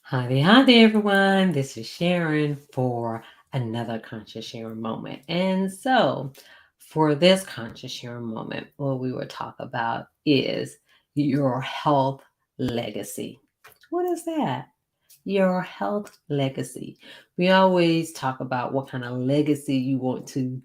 Howdy, everyone. This is Sharon for another Conscious Sharon moment. And so, for this Conscious Sharon moment, what we will talk about is your health legacy. What is that? Your health legacy. We always talk about what kind of legacy you want to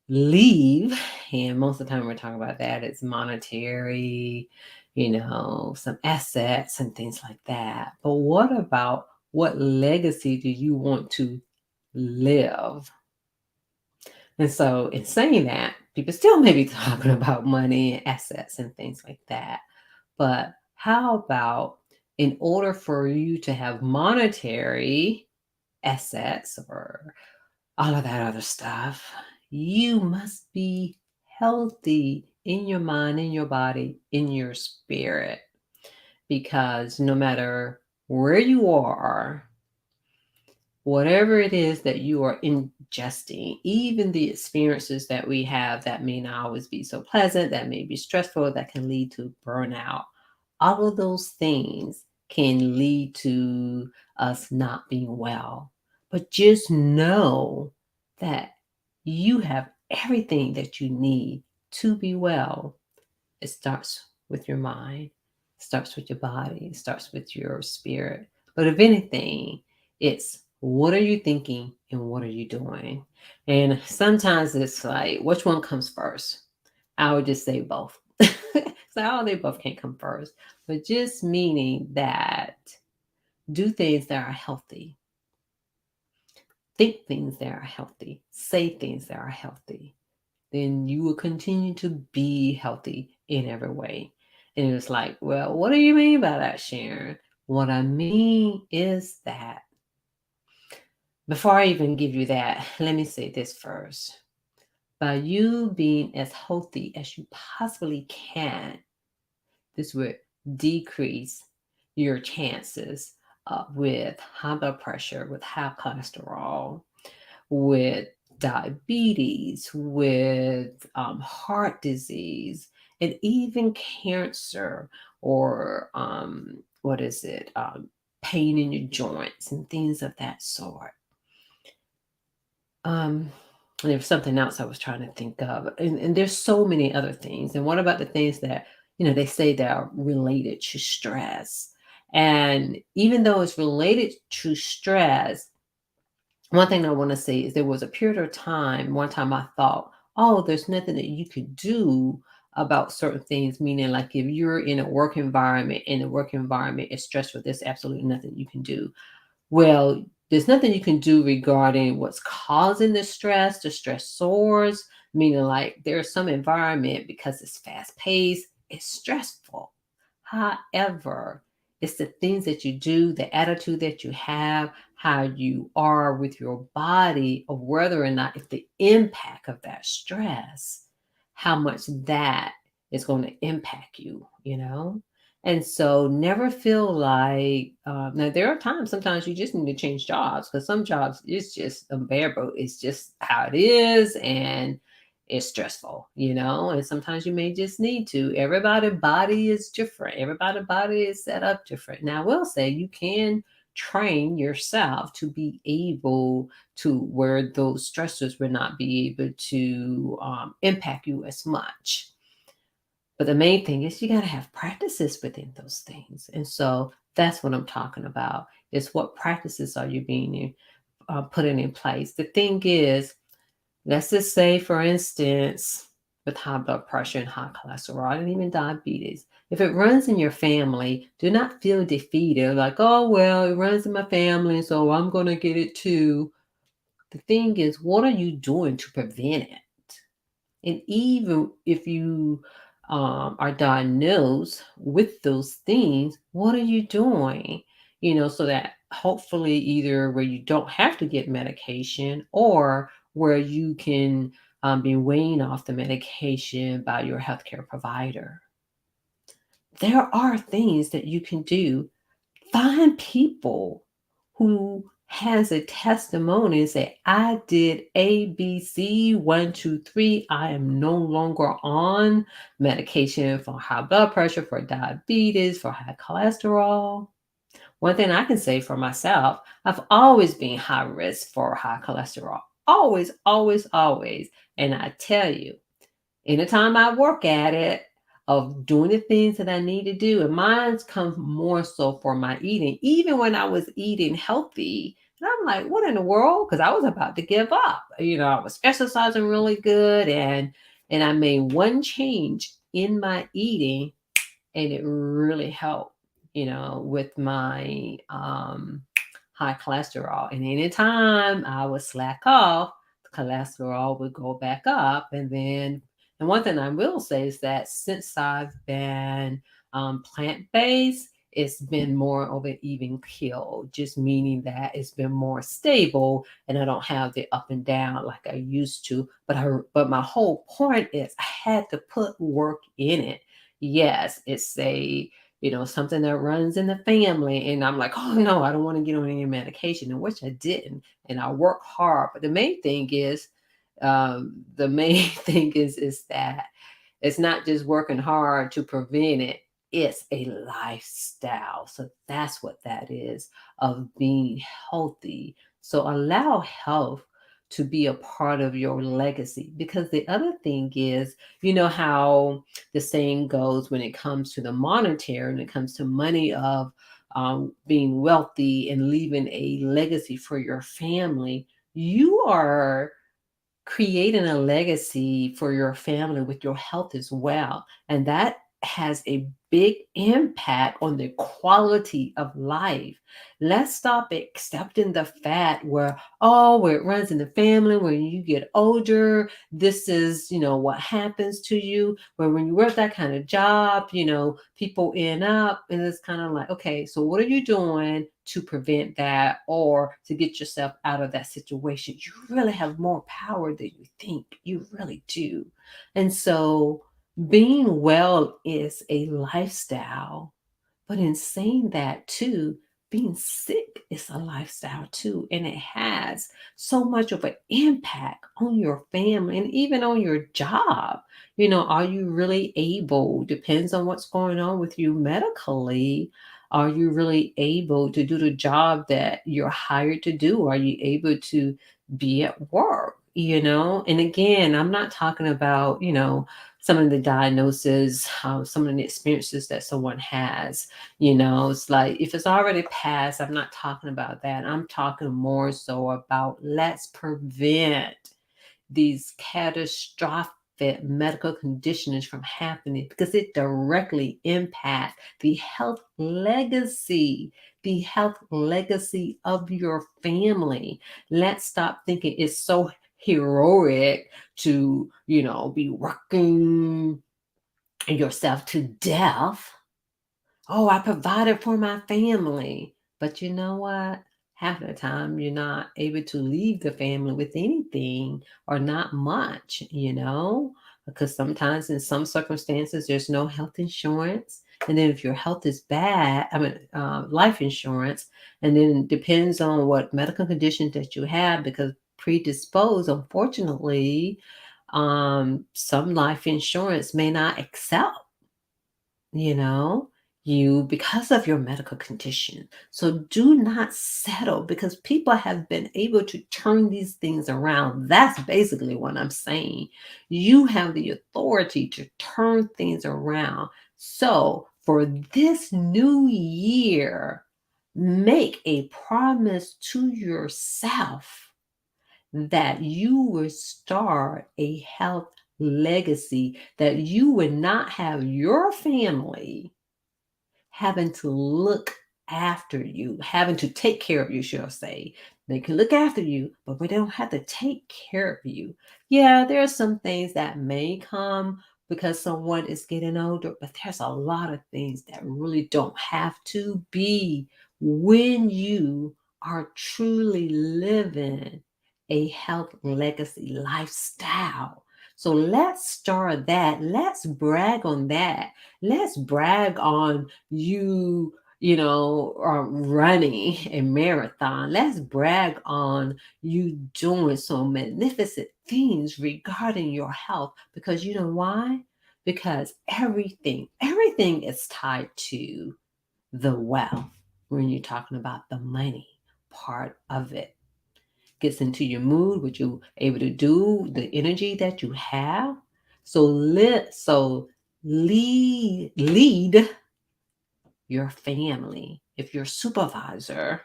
leave. And most of the time, we're talking about that. It's monetary, some assets and things like that. But what about what legacy do you want to live? And so, in saying that, people still may be talking about money and assets and things like that. But how about in order for you to have monetary assets or all of that other stuff, you must be healthy in your mind, in your body, in your spirit. Because no matter where you are, whatever it is that you are ingesting, even the experiences that we have that may not always be so pleasant, that may be stressful, that can lead to burnout, all of those things can lead to us not being well. But just know that you have everything that you need to be well. It starts with your mind, it starts with your body, it starts with your spirit. But if anything, it's what are you thinking and what are you doing? And sometimes it's like, which one comes first? I would just say both. So, oh, they both can't come first, but just meaning that do things that are healthy, think things that are healthy, say things that are healthy, then you will continue to be healthy in every way. And it's like, well, what do you mean by that, Sharon? What I mean is that before I even give you that, let me say this first. By you being as healthy as you possibly can, this would decrease your chances with high blood pressure, with high cholesterol, with diabetes, with heart disease, and even cancer or what is it? Pain in your joints and things of that sort. Um, and there was something else I was trying to think of, and there's so many other things. And what about the things that they say that are related to stress? And even though it's related to stress, one thing I want to say is there was a period of time, one time I thought, oh, there's nothing that you could do about certain things, meaning like if you're in a work environment and the work environment is stressful, there's absolutely nothing you can do. Well, there's nothing you can do regarding what's causing the stress source, meaning like there's some environment because it's fast paced, it's stressful. However, it's the things that you do, the attitude that you have, how you are with your body, of whether or not if the impact of that stress, how much that is going to impact you. And so never feel like, now there are times, sometimes you just need to change jobs because some jobs it's just unbearable. It's just how it is and it's stressful. And sometimes you may just need to. Everybody body is different. Everybody body is set up different. Now I will say you can train yourself to be able to where those stressors will not be able to impact you as much. But the main thing is you got to have practices within those things. And so that's what I'm talking about is what practices are you being putting in place. The thing is, let's just say, for instance, with high blood pressure and high cholesterol and even diabetes, if it runs in your family, do not feel defeated like, oh, well, it runs in my family, so I'm going to get it too. The thing is, what are you doing to prevent it? And even if you are diagnosed with those things, what are you doing? So that hopefully either where you don't have to get medication or where you can be weighing off the medication by your healthcare provider. There are things that you can do. Find people who has a testimony and say, I did ABC 1, 2, 3. I am no longer on medication for high blood pressure, for diabetes, for high cholesterol. One thing I can say for myself, I've always been high risk for high cholesterol. Always, always, always. And I tell you, anytime I work at it, of doing the things that I need to do, and mine's come more so for my eating, even when I was eating healthy. And I'm like, what in the world? Because I was about to give up. I was exercising really good, and I made one change in my eating, and it really helped, with my high cholesterol. And anytime I would slack off, the cholesterol would go back up. And one thing I will say is that since I've been plant based, it's been more of an even keel, just meaning that it's been more stable and I don't have the up and down like I used to. But my whole point is I had to put work in it. Yes, it's something that runs in the family. And I'm like, oh no, I don't want to get on any medication, and which I didn't. And I work hard. But the main thing is that it's not just working hard to prevent it. It's a lifestyle. So that's what that is, of being healthy. So allow health to be a part of your legacy. Because the other thing is, how the saying goes when it comes to the monetary, when it comes to money, of being wealthy and leaving a legacy for your family. You are creating a legacy for your family with your health as well. And that has a big impact on the quality of life. Let's stop accepting the fact where it runs in the family. When you get older, this is, what happens to you. When you work that kind of job, people end up, and it's kind of like, okay, so what are you doing to prevent that, or to get yourself out of that situation? You really have more power than you think. You really do. And so being well is a lifestyle. But in saying that too, being sick is a lifestyle too. And it has so much of an impact on your family and even on your job. Are you really able, depends on what's going on with you medically, are you really able to do the job that you're hired to do? Are you able to be at work? And again, I'm not talking about, some of the diagnoses, some of the experiences that someone has. It's like, if it's already passed, I'm not talking about that. I'm talking more so about, let's prevent these catastrophic medical conditions from happening, because it directly impacts the health legacy of your family. Let's stop thinking it's so heroic to, be working yourself to death. Oh, I provided for my family. But you know what? Half of the time, you're not able to leave the family with anything, or not much, because sometimes in some circumstances, there's no health insurance. And then if your health is bad, life insurance, and then it depends on what medical conditions that you have, because predisposed, unfortunately, some life insurance may not accept you know, you, because of your medical condition. So do not settle, because people have been able to turn these things around. That's basically what I'm saying. You have the authority to turn things around. So for this new year, make a promise to yourself that you will start a health legacy, that you would not have your family having to look after you, having to take care of you, shall I say. They can look after you, but we don't have to take care of you. Yeah, there are some things that may come because someone is getting older, but there's a lot of things that really don't have to be when you are truly living a health legacy lifestyle. So let's start that. Let's brag on that. Let's brag on running a marathon. Let's brag on you doing some magnificent things regarding your health, because you know why? Because everything is tied to the wealth. when you're talking about the money part of it. Gets into your mood, what you're able to do, the energy that you have. So lead your family. If you're a supervisor,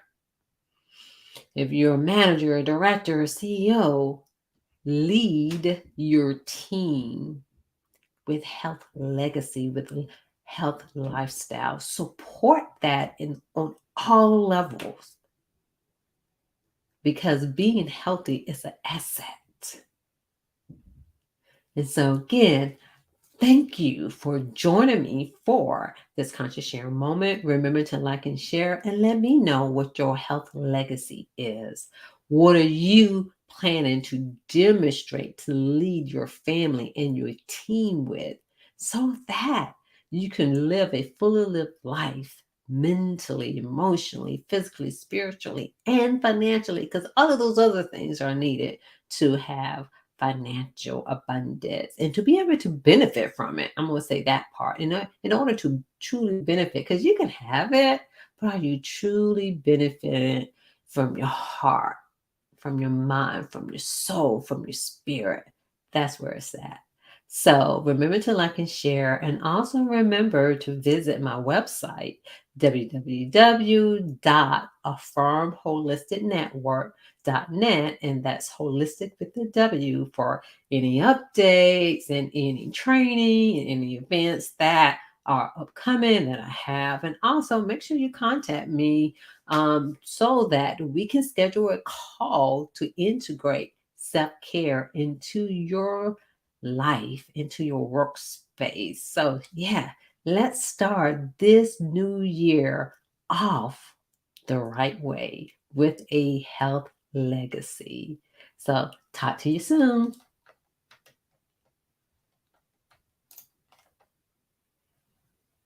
if you're a manager, a director, a CEO, lead your team with health legacy, with health lifestyle. Support that in on all levels because being healthy is an asset. And so again, thank you for joining me for this conscious share moment. Remember to like and share and let me know what your health legacy is. What are you planning to demonstrate to lead your family and your team with so that you can live a fully lived life mentally, emotionally, physically, spiritually, and financially? Because all of those other things are needed to have financial abundance and to be able to benefit from it. I'm going to say that part. In order to truly benefit, because you can have it, but are you truly benefiting from your heart, from your mind, from your soul, from your spirit? That's where it's at. So remember to like and share, and also remember to visit my website, www.affirmholisticnetwork.net, and that's holistic with the W, for any updates and any training and any events that are upcoming that I have. And also make sure you contact me so that we can schedule a call to integrate self-care into your life, into your workspace. So, yeah, let's start this new year off the right way with a health legacy. So, talk to you soon.